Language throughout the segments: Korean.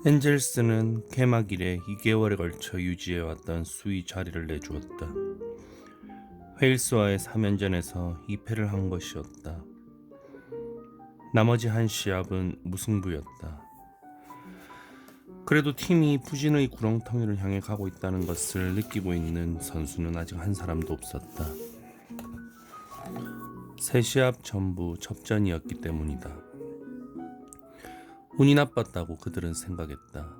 엔젤스는 개막 이래 2개월에 걸쳐 유지해왔던 수위 자리를 내주었다. 웨일스와의 3연전에서 2패를 한 것이었다. 나머지 한 시합은 무승부였다. 그래도 팀이 부진의 구렁텅이를 향해 가고 있다는 것을 느끼고 있는 선수는 아직 한 사람도 없었다. 세 시합 전부 접전이었기 때문이다. 운이 나빴다고 그들은 생각했다.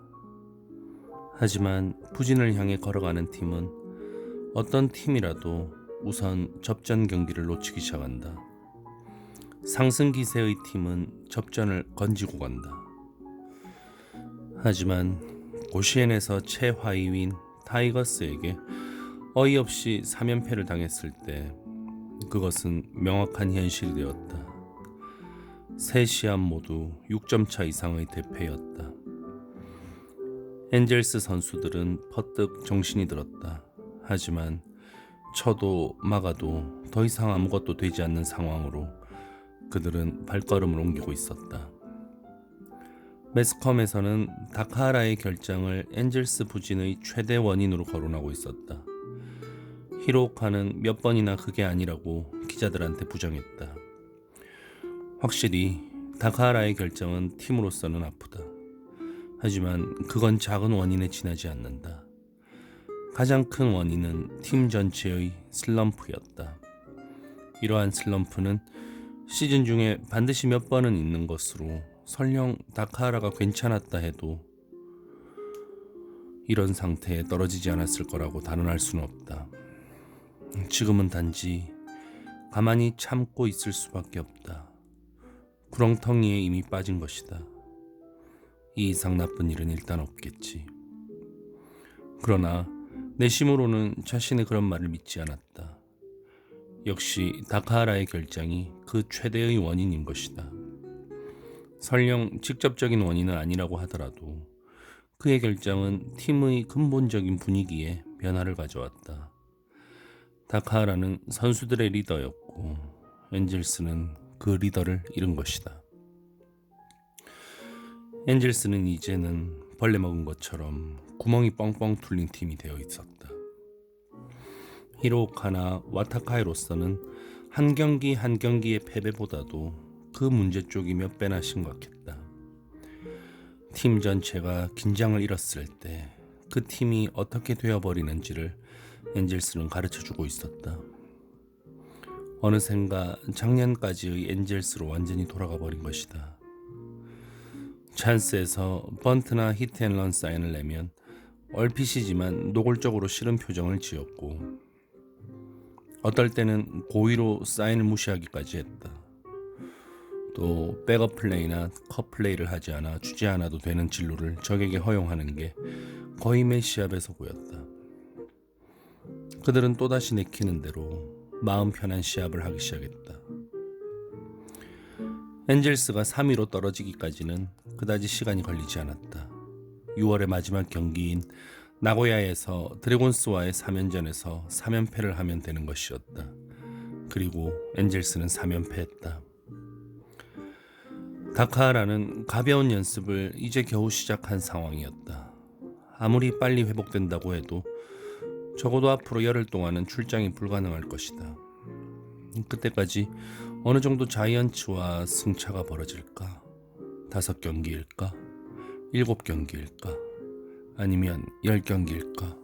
하지만 부진을 향해 걸어가는 팀은 어떤 팀이라도 우선 접전 경기를 놓치기 시작한다. 상승 기세의 팀은 접전을 건지고 간다. 하지만 고시엔에서 최하위인 타이거스에게 어이없이 3연패를 당했을 때 그것은 명확한 현실이 되었다. 세 시합 모두 6점 차 이상의 대패였다. 엔젤스 선수들은 퍼뜩 정신이 들었다. 하지만 쳐도 막아도 더 이상 아무것도 되지 않는 상황으로 그들은 발걸음을 옮기고 있었다. 매스컴에서는 다카하라의 결장을 엔젤스 부진의 최대 원인으로 거론하고 있었다. 히로오카는 몇 번이나 그게 아니라고 기자들한테 부정했다. 확실히 다카하라의 결정은 팀으로서는 아프다. 하지만 그건 작은 원인에 지나지 않는다. 가장 큰 원인은 팀 전체의 슬럼프였다. 이러한 슬럼프는 시즌 중에 반드시 몇 번은 있는 것으로 설령 다카하라가 괜찮았다 해도 이런 상태에 떨어지지 않았을 거라고 단언할 수는 없다. 지금은 단지 가만히 참고 있을 수밖에 없다. 구렁텅이에 이미 빠진 것이다. 이 이상 나쁜 일은 일단 없겠지. 그러나 내심으로는 자신의 그런 말을 믿지 않았다. 역시 다카하라의 결장이 그 최대의 원인인 것이다. 설령 직접적인 원인은 아니라고 하더라도 그의 결정은 팀의 근본적인 분위기에 변화를 가져왔다. 다카하라는 선수들의 리더였고 엔젤스는 그 리더를 잃은 것이다. 엔젤스는 이제는 벌레 먹은 것처럼 구멍이 뻥뻥 뚫린 팀이 되어 있었다. 히로오카나 와타카이로서는 한 경기 한 경기의 패배보다도 그 문제 쪽이 몇 배나 심각했다. 팀 전체가 긴장을 잃었을 때 그 팀이 어떻게 되어버리는지를 엔젤스는 가르쳐주고 있었다. 어느샌가 작년까지의 엔젤스로 완전히 돌아가 버린 것이다. 찬스에서 번트나 히트앤런 사인을 내면 얼핏이지만 노골적으로 싫은 표정을 지었고 어떨 때는 고의로 사인을 무시하기까지 했다. 또 백업 플레이나 컷 플레이를 하지 않아 주지 않아도 되는 진루를 적에게 허용하는 게 거의 매 시합에서 보였다. 그들은 또다시 내키는 대로 마음 편한 시합을 하기 시작했다. 엔젤스가 3위로 떨어지기까지는 그다지 시간이 걸리지 않았다. 6월의 마지막 경기인 나고야에서 드래곤스와의 3연전에서 3연패를 하면 되는 것이었다. 그리고 엔젤스는 3연패했다. 다카하라는 가벼운 연습을 이제 겨우 시작한 상황이었다. 아무리 빨리 회복된다고 해도 적어도 앞으로 열흘 동안은 출장이 불가능할 것이다. 그때까지 어느 정도 자이언츠와 승차가 벌어질까? 5경기일까? 7경기일까? 아니면 10경기일까?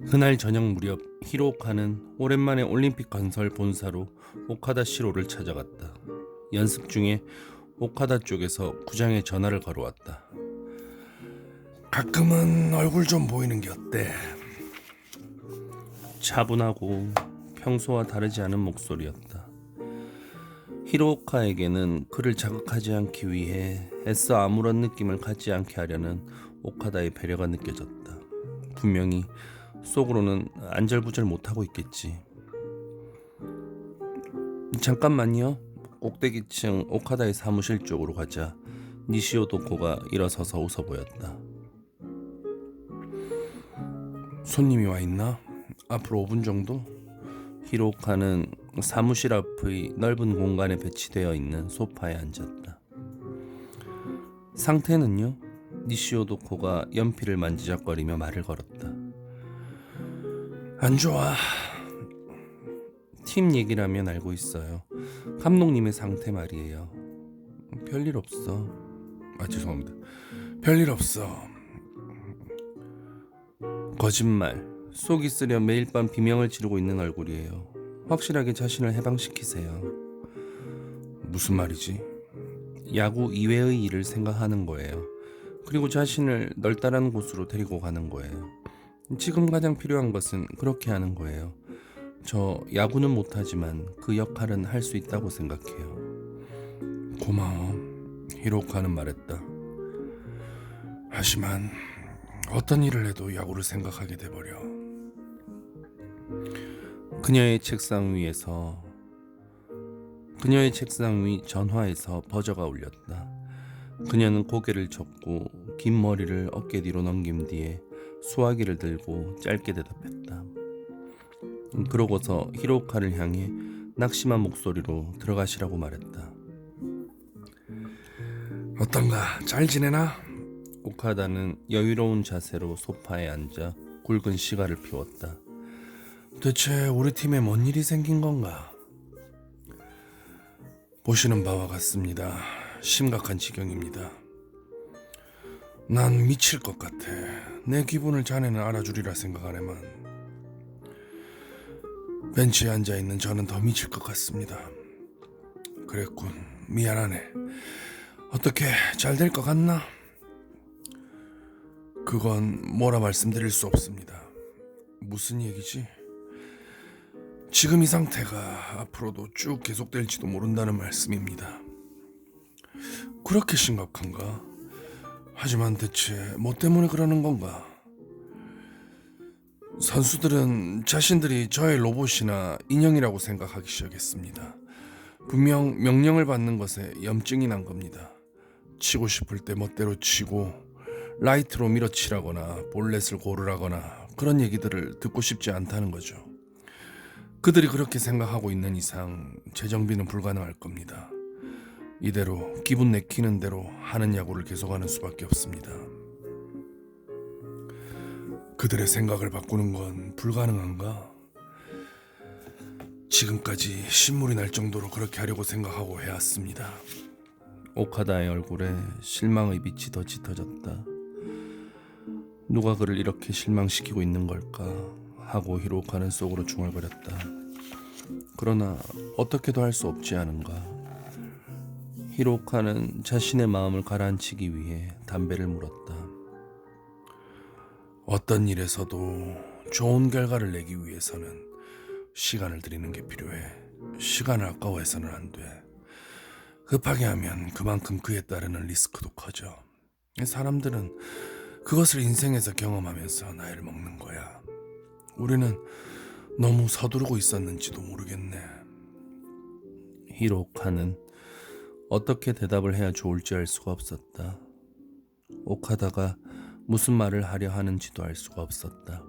그날 저녁 무렵 히로오카는 오랜만에 올림픽 건설 본사로 오카다 시로를 찾아갔다. 연습 중에 오카다 쪽에서 구장에 전화를 걸어왔다. 가끔은 얼굴 좀 보이는 게 어때? 차분하고 평소와 다르지 않은 목소리였다. 히로오카에게는 그를 자극하지 않기 위해 애써 아무런 느낌을 갖지 않게 하려는 오카다의 배려가 느껴졌다. 분명히 속으로는 안절부절 못하고 있겠지. 잠깐만요. 꼭대기층 오카다의 사무실 쪽으로 가자. 니시오 도코가 일어서서 웃어 보였다. 손님이 와 있나? 앞으로 5분 정도? 히로카는 사무실 앞의 넓은 공간에 배치되어 있는 소파에 앉았다. 상태는요? 니시오도코가 연필을 만지작거리며 말을 걸었다. 안 좋아. 팀 얘기라면 알고 있어요. 감독님의 상태 말이에요. 별일 없어. 죄송합니다. 별일 없어. 거짓말. 속이 쓰려 매일 밤 비명을 지르고 있는 얼굴이에요. 확실하게 자신을 해방시키세요. 무슨 말이지? 야구 이외의 일을 생각하는 거예요. 그리고 자신을 널따라는 곳으로 데리고 가는 거예요. 지금 가장 필요한 것은 그렇게 하는 거예요. 저 야구는 못하지만 그 역할은 할 수 있다고 생각해요. 고마워. 히로카는 말했다. 하지만 어떤 일을 해도 야구를 생각하게 돼버려. 그녀의 책상 위 전화에서 버저가 울렸다. 그녀는 고개를 젓고 긴 머리를 어깨 뒤로 넘긴 뒤에 수화기를 들고 짧게 대답했다. 그러고서 히로카를 향해 낙심한 목소리로 들어가시라고 말했다. 어떤가? 잘 지내나? 오카다는 여유로운 자세로 소파에 앉아 굵은 시가를 피웠다. 대체 우리 팀에 뭔 일이 생긴 건가? 보시는 바와 같습니다. 심각한 지경입니다. 난 미칠 것 같아. 내 기분을 자네는 알아주리라 생각하네만 벤치에 앉아있는 저는 더 미칠 것 같습니다. 그랬군. 미안하네. 어떻게 잘 될 것 같나? 그건 뭐라 말씀드릴 수 없습니다. 무슨 얘기지? 지금 이 상태가 앞으로도 쭉 계속될지도 모른다는 말씀입니다. 그렇게 심각한가? 하지만 대체 뭐 때문에 그러는 건가? 선수들은 자신들이 저의 로봇이나 인형이라고 생각하기 시작했습니다. 분명 명령을 받는 것에 염증이 난 겁니다. 치고 싶을 때 멋대로 치고 라이트로 밀어치라거나 볼넷을 고르라거나 그런 얘기들을 듣고 싶지 않다는 거죠. 그들이 그렇게 생각하고 있는 이상 재정비는 불가능할 겁니다. 이대로 기분 내키는 대로 하는 야구를 계속하는 수밖에 없습니다. 그들의 생각을 바꾸는 건 불가능한가? 지금까지 신물이 날 정도로 그렇게 하려고 생각하고 해왔습니다. 오카다의 얼굴에 실망의 빛이 더 짙어졌다. 누가 그를 이렇게 실망시키고 있는 걸까 하고 히로카는 속으로 중얼거렸다. 그러나 어떻게도 할 수 없지 않은가. 히로카는 자신의 마음을 가라앉히기 위해 담배를 물었다. 어떤 일에서도 좋은 결과를 내기 위해서는 시간을 들이는 게 필요해. 시간을 아까워해서는 안 돼. 급하게 하면 그만큼 그에 따르는 리스크도 커져. 사람들은 그것을 인생에서 경험하면서 나이를 먹는 거야. 우리는 너무 서두르고 있었는지도 모르겠네. 히로카는 어떻게 대답을 해야 좋을지 알 수가 없었다. 오카다가 무슨 말을 하려 하는지도 알 수가 없었다.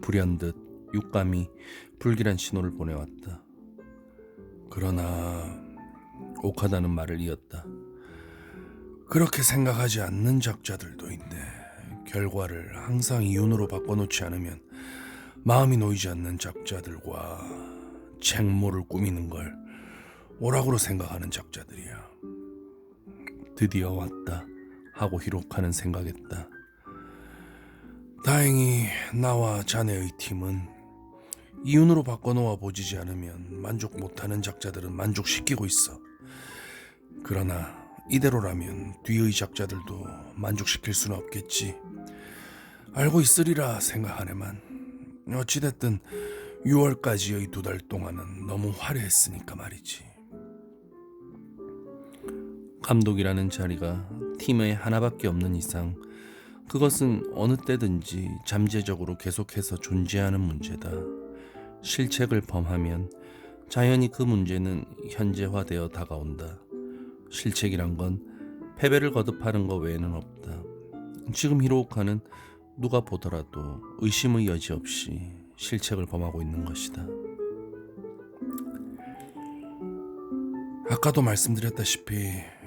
불현듯 육감이 불길한 신호를 보내왔다. 그러나 오카다는 말을 이었다. 그렇게 생각하지 않는 작자들도 있네. 결과를 항상 이윤으로 바꿔놓지 않으면 마음이 놓이지 않는 작자들과 책모를 꾸미는 걸 오락으로 생각하는 작자들이야. 드디어 왔다 하고 히로카는 생각했다. 다행히 나와 자네의 팀은 이윤으로 바꿔놓아 보지지 않으면 만족 못하는 작자들은 만족시키고 있어. 그러나 이대로라면 뒤의 작자들도 만족시킬 수는 없겠지. 알고 있으리라 생각하네만 어찌됐든 6월까지의 2달 동안은 너무 화려했으니까 말이지. 감독이라는 자리가 팀에 하나밖에 없는 이상 그것은 어느 때든지 잠재적으로 계속해서 존재하는 문제다. 실책을 범하면 자연히 그 문제는 현재화되어 다가온다. 실책이란 건 패배를 거듭하는 것 외에는 없다. 지금 히로오카는 누가 보더라도 의심의 여지 없이 실책을 범하고 있는 것이다. 아까도 말씀드렸다시피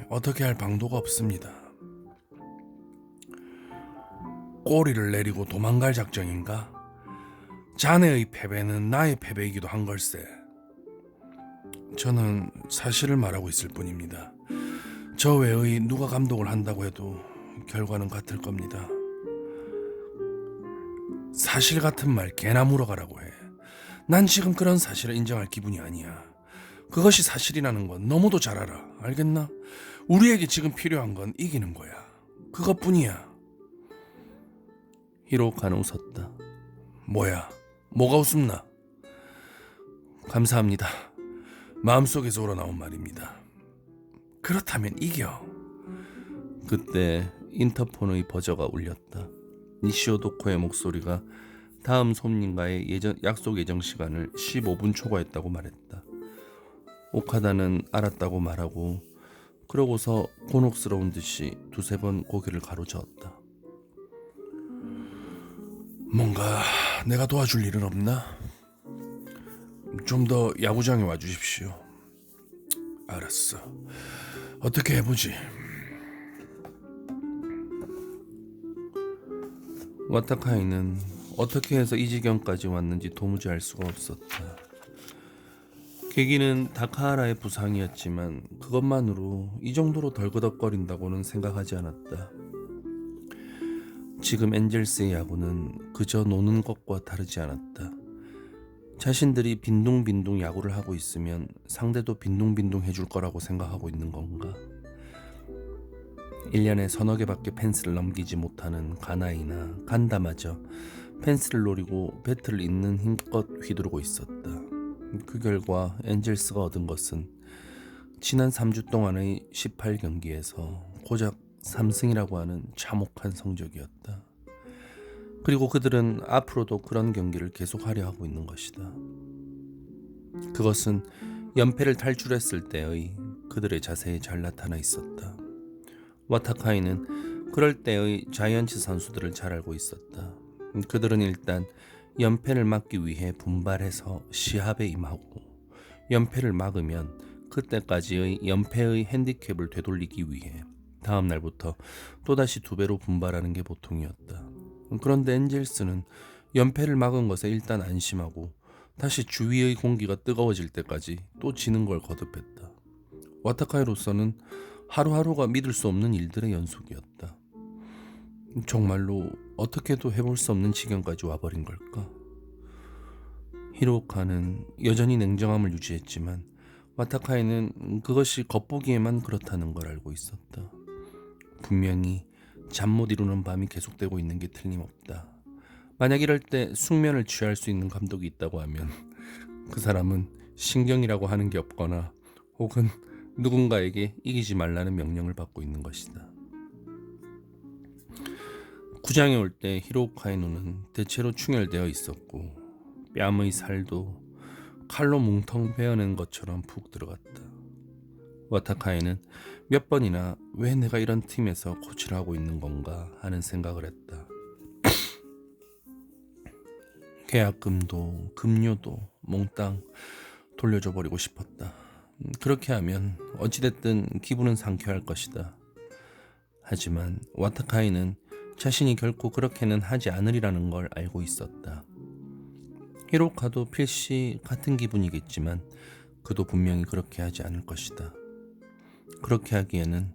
어떻게 할 방도가 없습니다. 꼬리를 내리고 도망갈 작정인가? 자네의 패배는 나의 패배이기도 한 걸세. 저는 사실을 말하고 있을 뿐입니다. 저 외의 누가 감독을 한다고 해도 결과는 같을 겁니다. 사실 같은 말 개나 물어가라고 해. 난 지금 그런 사실을 인정할 기분이 아니야. 그것이 사실이라는 건 너무도 잘 알아. 알겠나? 우리에게 지금 필요한 건 이기는 거야. 그것뿐이야. 히로카는 웃었다. 뭐야? 뭐가 웃음나? 감사합니다. 마음속에서 우러나온 말입니다. 그렇다면 이겨. 그때 인터폰의 버저가 울렸다. 니시오 도코의 목소리가 다음 손님과의 약속 예정 시간을 15분 초과했다고 말했다. 오카다는 알았다고 말하고 그러고서 곤혹스러운 듯이 두세 번 고개를 가로저었다. 뭔가 내가 도와줄 일은 없나? 좀 더 야구장에 와주십시오. 알았어. 어떻게 해보지? 와타카이는 어떻게 해서 이 지경까지 왔는지 도무지 알 수가 없었다. 계기는 다카하라의 부상이었지만 그것만으로 이 정도로 덜그덕거린다고는 생각하지 않았다. 지금 엔젤스의 야구는 그저 노는 것과 다르지 않았다. 자신들이 빈둥빈둥 야구를 하고 있으면 상대도 빈둥빈둥 해줄 거라고 생각하고 있는 건가? 1년에 서너 개밖에 펜스를 넘기지 못하는 가나이나 간다마저 펜스를 노리고 배트를 있는 힘껏 휘두르고 있었다. 그 결과 엔젤스가 얻은 것은 지난 3주 동안의 18경기에서 고작 3승이라고 하는 참혹한 성적이었다. 그리고 그들은 앞으로도 그런 경기를 계속하려 하고 있는 것이다. 그것은 연패를 탈출했을 때의 그들의 자세에 잘 나타나 있었다. 와타카이는 그럴 때의 자이언츠 선수들을 잘 알고 있었다. 그들은 일단 연패를 막기 위해 분발해서 시합에 임하고 연패를 막으면 그때까지의 연패의 핸디캡을 되돌리기 위해 다음 날부터 또다시 2배로 분발하는 게 보통이었다. 그런데 엔젤스는 연패를 막은 것에 일단 안심하고 다시 주위의 공기가 뜨거워질 때까지 또 지는 걸 거듭했다. 와타카이로서는 하루하루가 믿을 수 없는 일들의 연속이었다. 정말로 어떻게도 해볼 수 없는 지경까지 와버린 걸까? 히로카는 여전히 냉정함을 유지했지만 와타카이는 그것이 겉보기에만 그렇다는 걸 알고 있었다. 분명히 잠 못 이루는 밤이 계속되고 있는 게 틀림없다. 만약 이럴 때 숙면을 취할 수 있는 감독이 있다고 하면 그 사람은 신경이라고 하는 게 없거나 혹은 누군가에게 이기지 말라는 명령을 받고 있는 것이다. 구장에 올 때 히로카이노는 대체로 충혈되어 있었고 뺨의 살도 칼로 뭉텅 베어낸 것처럼 푹 들어갔다. 와타카이는 몇 번이나 왜 내가 이런 팀에서 코치를 하고 있는 건가 하는 생각을 했다. 계약금도 급료도 몽땅 돌려줘 버리고 싶었다. 그렇게 하면 어찌됐든 기분은 상쾌할 것이다. 하지만 와타카이는 자신이 결코 그렇게는 하지 않으리라는 걸 알고 있었다. 히로카도 필시 같은 기분이겠지만 그도 분명히 그렇게 하지 않을 것이다. 그렇게 하기에는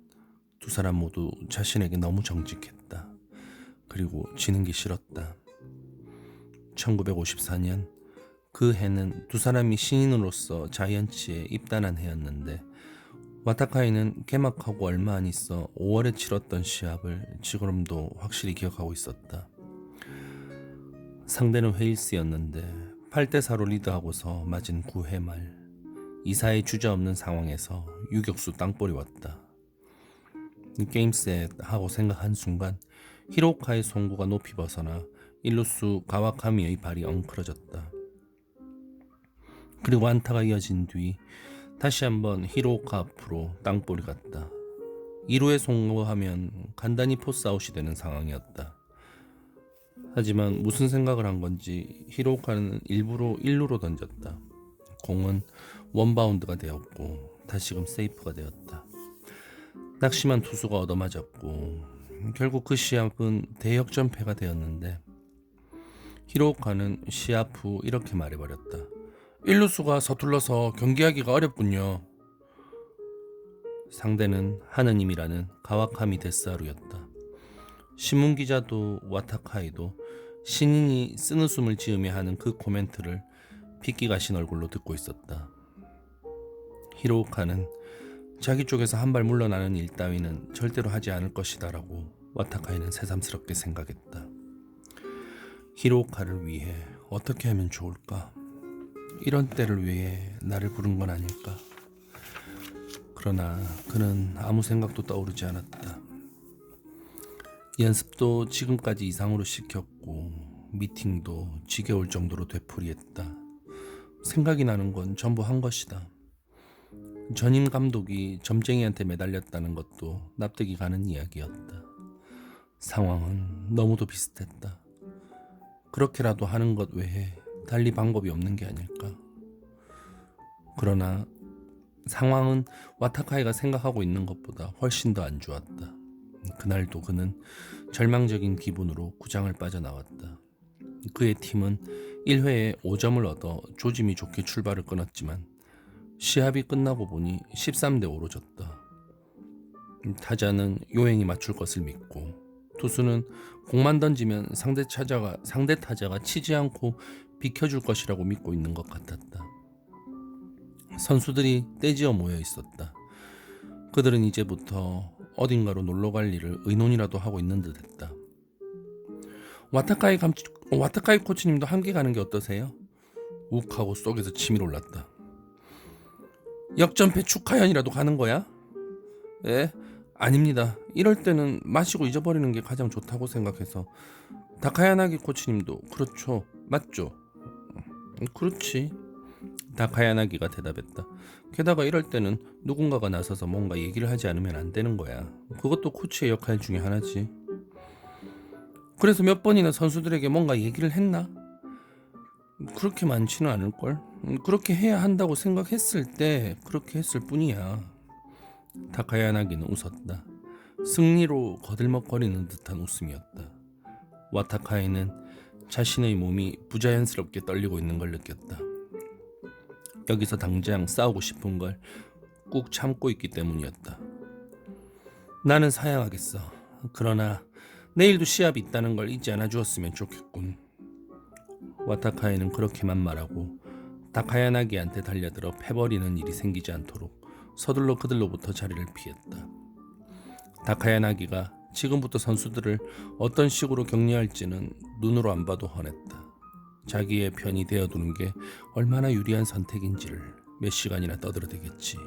두 사람 모두 자신에게 너무 정직했다. 그리고 지는 게 싫었다. 1954년 그 해는 두 사람이 신인으로서 자이언츠에 입단한 해였는데 와타카이는 개막하고 얼마 안 있어 5월에 치렀던 시합을 지금도 확실히 기억하고 있었다. 상대는 헤일스였는데 8대4로 리드하고서 맞은 9회 말 2사의 주저없는 상황에서 유격수 땅볼이 왔다. 게임셋 하고 생각한 순간 히로카의 송구가 높이 벗어나 일루수 가와카미의 발이 엉클어졌다. 그리고 안타가 이어진 뒤 다시 한번 히로카 앞으로 땅볼이 갔다. 2루에 송구하면 간단히 포스아웃이 되는 상황이었다. 하지만 무슨 생각을 한 건지 히로카는 일부러 1루로 던졌다. 공은 원바운드가 되었고 다시금 세이프가 되었다. 낙심한 투수가 얻어맞았고 결국 그 시합은 대역전패가 되었는데 히로오카는 시합 후 이렇게 말해버렸다. 일루수가 서툴러서 경기하기가 어렵군요. 상대는 하느님이라는 가와카미 데스하루였다. 신문기자도 와타카이도 신인이 쓴웃음을 지으며 하는 그 코멘트를 핏기 가신 얼굴로 듣고 있었다. 히로오카는 자기 쪽에서 한 발 물러나는 일 따위는 절대로 하지 않을 것이다 라고 와타카이는 새삼스럽게 생각했다. 히로오카를 위해 어떻게 하면 좋을까? 이런 때를 위해 나를 부른 건 아닐까? 그러나 그는 아무 생각도 떠오르지 않았다. 연습도 지금까지 이상으로 시켰고 미팅도 지겨울 정도로 되풀이했다. 생각이 나는 건 전부 한 것이다. 전임 감독이 점쟁이한테 매달렸다는 것도 납득이 가는 이야기였다. 상황은 너무도 비슷했다. 그렇게라도 하는 것 외에 달리 방법이 없는 게 아닐까. 그러나 상황은 와타카이가 생각하고 있는 것보다 훨씬 더 안 좋았다. 그날도 그는 절망적인 기분으로 구장을 빠져나왔다. 그의 팀은 1회에 5점을 얻어 조짐이 좋게 출발을 끊었지만 시합이 끝나고 보니 13대 5로 졌다. 타자는 요행이 맞출 것을 믿고 투수는 공만 던지면 상대 타자가 치지 않고 비켜줄 것이라고 믿고 있는 것 같았다. 선수들이 떼지어 모여 있었다. 그들은 이제부터 어딘가로 놀러갈 일을 의논이라도 하고 있는 듯했다. 와타카이 코치님도 함께 가는 게 어떠세요? 욱하고 속에서 침이 올랐다. 역전패 축하연이라도 가는 거야? 예, 아닙니다. 이럴 때는 마시고 잊어버리는 게 가장 좋다고 생각해서. 다카야나기 코치님도 그렇죠, 맞죠? 그렇지. 다카야나기가 대답했다. 게다가 이럴 때는 누군가가 나서서 뭔가 얘기를 하지 않으면 안 되는 거야. 그것도 코치의 역할 중에 하나지. 그래서 몇 번이나 선수들에게 뭔가 얘기를 했나? 그렇게 많지는 않을걸. 그렇게 해야 한다고 생각했을 때 그렇게 했을 뿐이야. 다카야나기는 웃었다. 승리로 거들먹거리는 듯한 웃음이었다. 와타카이는 자신의 몸이 부자연스럽게 떨리고 있는 걸 느꼈다. 여기서 당장 싸우고 싶은 걸 꾹 참고 있기 때문이었다. 나는 사양하겠어. 그러나 내일도 시합이 있다는 걸 잊지 않아 주었으면 좋겠군. 와타카이는 그렇게만 말하고 다카야나기한테 달려들어 패버리는 일이 생기지 않도록 서둘러 그들로부터 자리를 피했다. 다카야나기가 지금부터 선수들을 어떤 식으로 격려할지는 눈으로 안 봐도 훤했다. 자기의 편이 되어두는 게 얼마나 유리한 선택인지를 몇 시간이나 떠들어대겠지.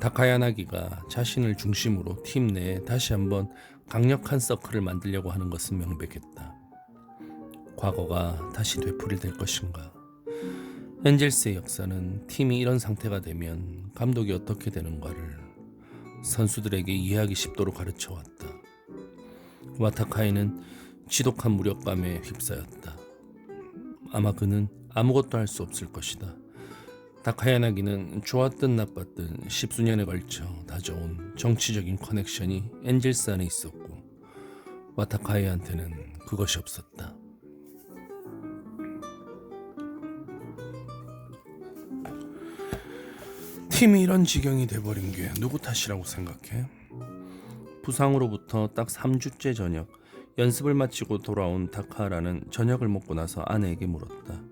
다카야나기가 자신을 중심으로 팀 내에 다시 한번 강력한 서클을 만들려고 하는 것은 명백했다. 과거가 다시 되풀이될 것인가. 엔젤스의 역사는 팀이 이런 상태가 되면 감독이 어떻게 되는가를 선수들에게 이해하기 쉽도록 가르쳐왔다. 와타카이는 지독한 무력감에 휩싸였다. 아마 그는 아무것도 할 수 없을 것이다. 다카야나기는 좋았든 나빴든 10수년에 걸쳐 다져온 정치적인 커넥션이 엔젤스 안에 있었고 와타카이한테는 그것이 없었다. 팀이 이런 지경이 돼버린 게 누구 탓이라고 생각해? 부상으로부터 딱 3주째 저녁, 연습을 마치고 돌아온 다카라는 저녁을 먹고 나서 아내에게 물었다.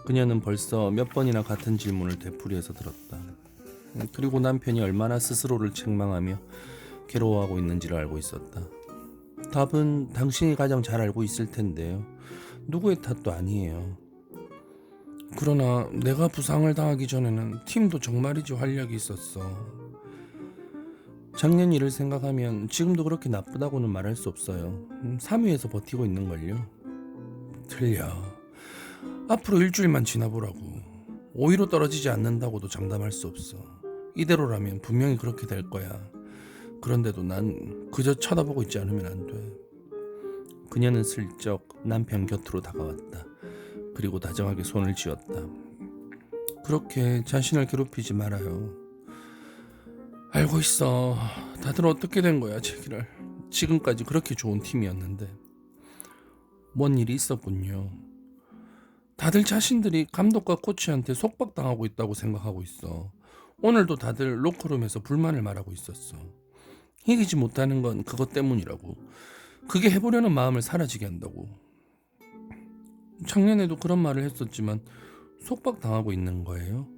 그녀는 벌써 몇 번이나 같은 질문을 되풀이해서 들었다. 그리고 남편이 얼마나 스스로를 책망하며 괴로워하고 있는지를 알고 있었다. 답은 당신이 가장 잘 알고 있을 텐데요. 누구의 탓도 아니에요. 그러나 내가 부상을 당하기 전에는 팀도 정말이지 활력이 있었어. 작년 일을 생각하면 지금도 그렇게 나쁘다고는 말할 수 없어요. 3위에서 버티고 있는걸요. 틀려. 앞으로 일주일만 지나보라고. 5위로 떨어지지 않는다고도 장담할 수 없어. 이대로라면 분명히 그렇게 될 거야. 그런데도 난 그저 쳐다보고 있지 않으면 안 돼. 그녀는 슬쩍 남편 곁으로 다가왔다. 그리고 다정하게 손을 쥐었다. 그렇게 자신을 괴롭히지 말아요. 알고 있어. 다들 어떻게 된 거야, 제기랄. 지금까지 그렇게 좋은 팀이었는데 뭔 일이 있었군요. 다들 자신들이 감독과 코치한테 속박당하고 있다고 생각하고 있어. 오늘도 다들 로커룸에서 불만을 말하고 있었어. 이기지 못하는 건 그것 때문이라고. 그게 해보려는 마음을 사라지게 한다고. 작년에도 그런 말을 했었지만 속박당하고 있는 거예요?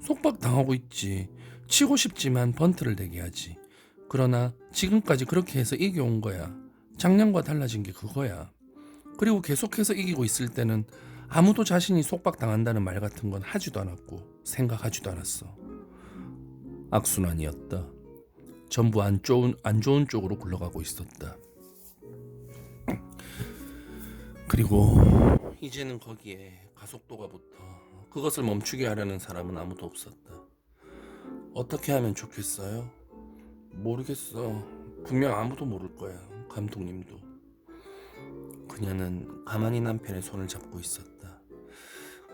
속박당하고 있지. 치고 싶지만 번트를 대게 하지. 그러나 지금까지 그렇게 해서 이겨온 거야. 작년과 달라진 게 그거야. 그리고 계속해서 이기고 있을 때는 아무도 자신이 속박당한다는 말 같은 건 하지도 않았고 생각하지도 않았어. 악순환이었다. 전부 안 좋은 쪽으로 굴러가고 있었다. 그리고 이제는 거기에 가속도가 붙어 그것을 멈추게 하려는 사람은 아무도 없었다. 어떻게 하면 좋겠어요? 모르겠어. 분명 아무도 모를 거야. 감독님도. 그녀는 가만히 남편의 손을 잡고 있었다.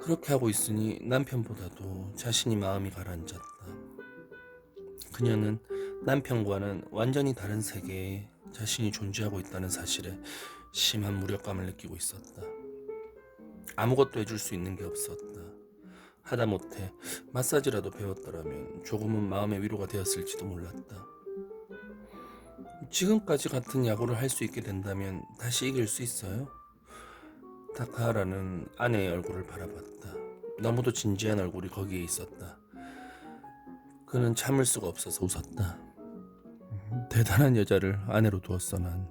그렇게 하고 있으니 남편보다도 자신이 마음이 가라앉았다. 그녀는 남편과는 완전히 다른 세계에 자신이 존재하고 있다는 사실에 심한 무력감을 느끼고 있었다. 아무것도 해줄 수 있는 게 없었다. 하다못해 마사지라도 배웠더라면 조금은 마음의 위로가 되었을지도 몰랐다. 지금까지 같은 야구를 할 수 있게 된다면 다시 이길 수 있어요? 타카하라는 아내의 얼굴을 바라봤다. 너무도 진지한 얼굴이 거기에 있었다. 그는 참을 수가 없어서 웃었다. 대단한 여자를 아내로 두었어 난.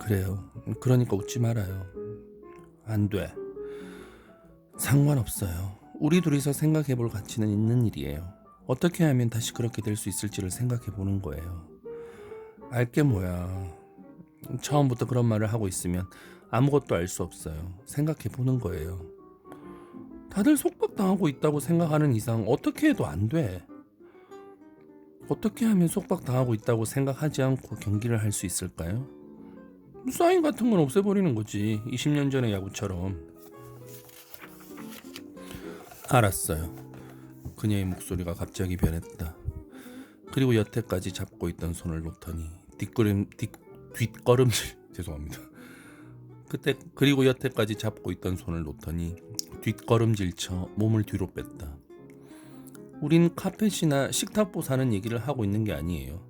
그래요. 그러니까 웃지 말아요. 안 돼. 상관없어요. 우리 둘이서 생각해 볼 가치는 있는 일이에요. 어떻게 하면 다시 그렇게 될 수 있을지를 생각해 보는 거예요. 알게 뭐야. 처음부터 그런 말을 하고 있으면 아무것도 알 수 없어요. 생각해 보는 거예요. 다들 속박당하고 있다고 생각하는 이상 어떻게 해도 안 돼. 어떻게 하면 속박당하고 있다고 생각하지 않고 경기를 할 수 있을까요? 사인 같은 건 없애버리는 거지. 20년 전의 야구처럼. 알았어요. 그녀의 목소리가 갑자기 변했다. 그리고 여태까지 잡고 있던 손을 놓더니 뒷걸음질 죄송합니다. 그리고 여태까지 잡고 있던 손을 놓더니 뒷걸음질쳐 몸을 뒤로 뺐다. 우린 카펫이나 식탁보 사는 얘기를 하고 있는 게 아니에요.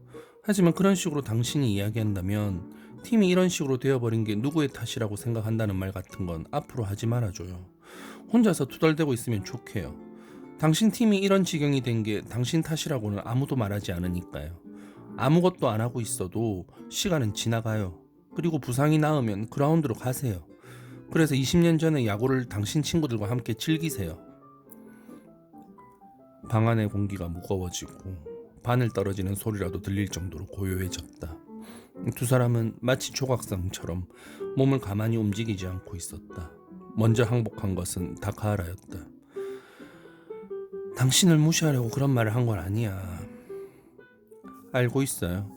하지만 그런 식으로 당신이 이야기한다면 팀이 이런 식으로 되어버린 게 누구의 탓이라고 생각한다는 말 같은 건 앞으로 하지 말아줘요. 혼자서 투덜대고 있으면 좋게요. 당신 팀이 이런 지경이 된 게 당신 탓이라고는 아무도 말하지 않으니까요. 아무것도 안 하고 있어도 시간은 지나가요. 그리고 부상이 나으면 그라운드로 가세요. 그래서 20년 전에 야구를 당신 친구들과 함께 즐기세요. 방 안의 공기가 무거워지고 바늘 떨어지는 소리라도 들릴 정도로 고요해졌다. 두 사람은 마치 조각상처럼 몸을 가만히 움직이지 않고 있었다. 먼저 항복한 것은 다카하라였다. 당신을 무시하려고 그런 말을 한 건 아니야. 알고 있어요.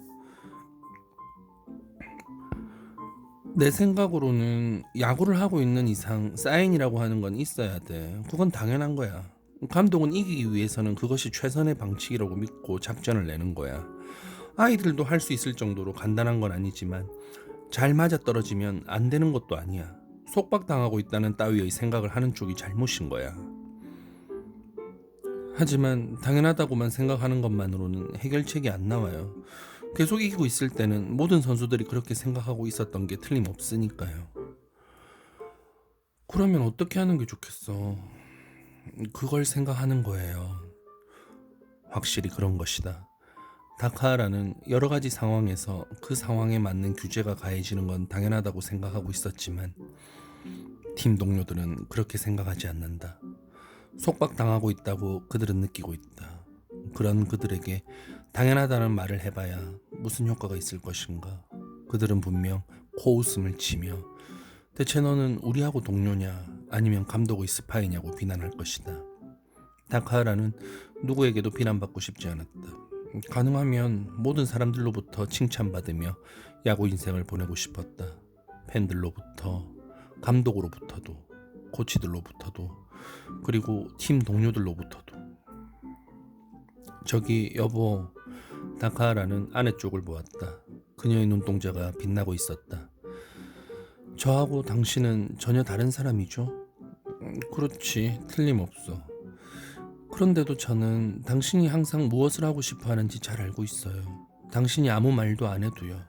내 생각으로는 야구를 하고 있는 이상 사인이라고 하는 건 있어야 돼. 그건 당연한 거야. 감독은 이기기 위해서는 그것이 최선의 방식이라고 믿고 작전을 내는 거야. 아이들도 할 수 있을 정도로 간단한 건 아니지만 잘 맞아떨어지면 안 되는 것도 아니야. 속박당하고 있다는 따위의 생각을 하는 쪽이 잘못인 거야. 하지만 당연하다고만 생각하는 것만으로는 해결책이 안 나와요. 계속 이기고 있을 때는 모든 선수들이 그렇게 생각하고 있었던 게 틀림없으니까요. 그러면 어떻게 하는 게 좋겠어? 그걸 생각하는 거예요. 확실히 그런 것이다. 다카하라는 여러 가지 상황에서 그 상황에 맞는 규제가 가해지는 건 당연하다고 생각하고 있었지만 팀 동료들은 그렇게 생각하지 않는다. 속박당하고 있다고 그들은 느끼고 있다. 그런 그들에게 당연하다는 말을 해봐야 무슨 효과가 있을 것인가. 그들은 분명 코웃음을 치며 대체 너는 우리하고 동료냐 아니면 감독의 스파이냐고 비난할 것이다. 다카하라는 누구에게도 비난받고 싶지 않았다. 가능하면 모든 사람들로부터 칭찬받으며 야구 인생을 보내고 싶었다. 팬들로부터, 감독으로부터도, 코치들로부터도, 그리고 팀 동료들로부터도. 저기 여보, 다카하라는 아내 쪽을 보았다. 그녀의 눈동자가 빛나고 있었다. 저하고 당신은 전혀 다른 사람이죠? 그렇지, 틀림없어. 그런데도 저는 당신이 항상 무엇을 하고 싶어 하는지 잘 알고 있어요. 당신이 아무 말도 안 해도요.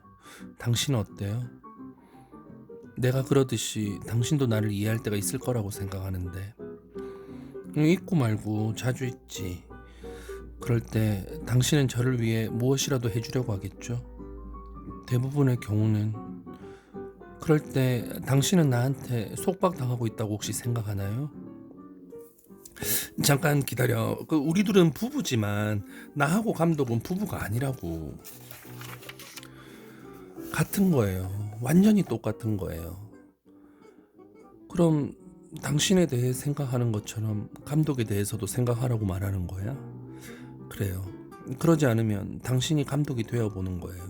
당신은 어때요? 내가 그러듯이 당신도 나를 이해할 때가 있을 거라고 생각하는데. 있고 말고 자주 있지. 그럴 때 당신은 저를 위해 무엇이라도 해주려고 하겠죠? 대부분의 경우는. 그럴 때 당신은 나한테 속박당하고 있다고 혹시 생각하나요? 잠깐 기다려. 우리 둘은 부부지만 나하고 감독은 부부가 아니라고. 같은 거예요. 완전히 똑같은 거예요. 그럼 당신에 대해 생각하는 것처럼 감독에 대해서도 생각하라고 말하는 거야? 그래요. 그러지 않으면 당신이 감독이 되어보는 거예요.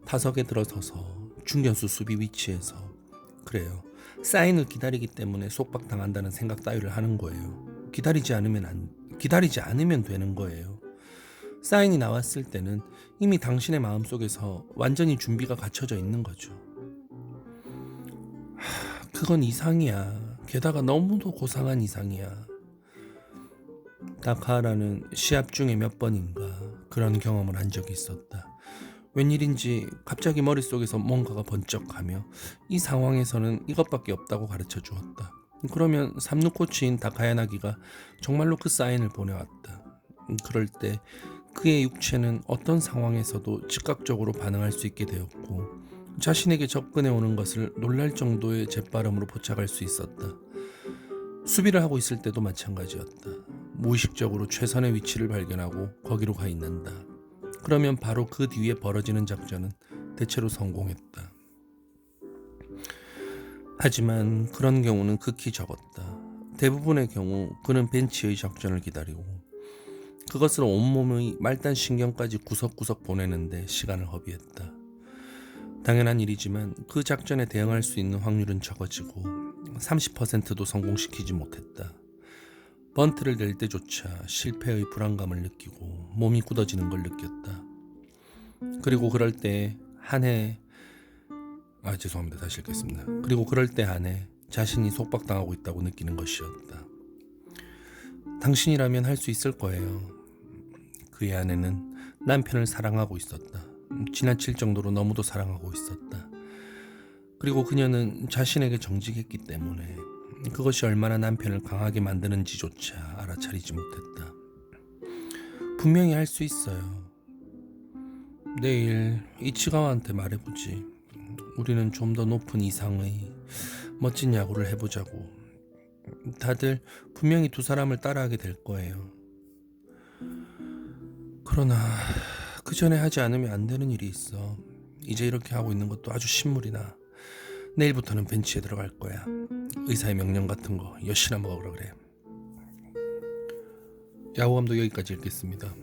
타석에 들어서서 중견수 수비 위치에서. 그래요. 사인을 기다리기 때문에 속박당한다는 생각 따위를 하는 거예요. 기다리지 않으면 되는 거예요. 사인이 나왔을 때는 이미 당신의 마음속에서 완전히 준비가 갖춰져 있는 거죠. 그건 이상이야. 게다가 너무도 고상한 이상이야. 다카하라는 시합 중에 몇 번인가 그런 경험을 한 적이 있었다. 웬일인지 갑자기 머릿속에서 뭔가가 번쩍하며 이 상황에서는 이것밖에 없다고 가르쳐 주었다. 그러면 삼루 코치인 다카야나기가 정말로 그 사인을 보내왔다. 그럴 때 그의 육체는 어떤 상황에서도 즉각적으로 반응할 수 있게 되었고 자신에게 접근해 오는 것을 놀랄 정도의 재빠름으로 포착할 수 있었다. 수비를 하고 있을 때도 마찬가지였다. 무의식적으로 최선의 위치를 발견하고 거기로 가 있는다. 그러면 바로 그 뒤에 벌어지는 작전은 대체로 성공했다. 하지만 그런 경우는 극히 적었다. 대부분의 경우 그는 벤치의 작전을 기다리고 그것을 온몸의 말단 신경까지 구석구석 보내는데 시간을 허비했다. 당연한 일이지만 그 작전에 대응할 수 있는 확률은 적어지고 30%도 성공시키지 못했다. 번트를 낼 때조차 실패의 불안감을 느끼고 몸이 굳어지는 걸 느꼈다. 그리고 그럴 때 다시 읽겠습니다. 그리고 그럴 때 한해 자신이 속박당하고 있다고 느끼는 것이었다. 당신이라면 할 수 있을 거예요. 그의 아내는 남편을 사랑하고 있었다. 지나칠 정도로 너무도 사랑하고 있었다. 그리고 그녀는 자신에게 정직했기 때문에 그것이 얼마나 남편을 강하게 만드는지조차 알아차리지 못했다. 분명히 할 수 있어요. 내일 이치가와한테 말해보지. 우리는 좀 더 높은 이상의 멋진 야구를 해보자고. 다들 분명히 두 사람을 따라하게 될 거예요. 그러나 그 전에 하지 않으면 안 되는 일이 있어. 이제 이렇게 하고 있는 것도 아주 신물이 나. 내일부터는 벤치에 들어갈 거야. 의사의 명령 같은 거 여시나 먹으라 그래. 야구 감독 여기까지 읽겠습니다.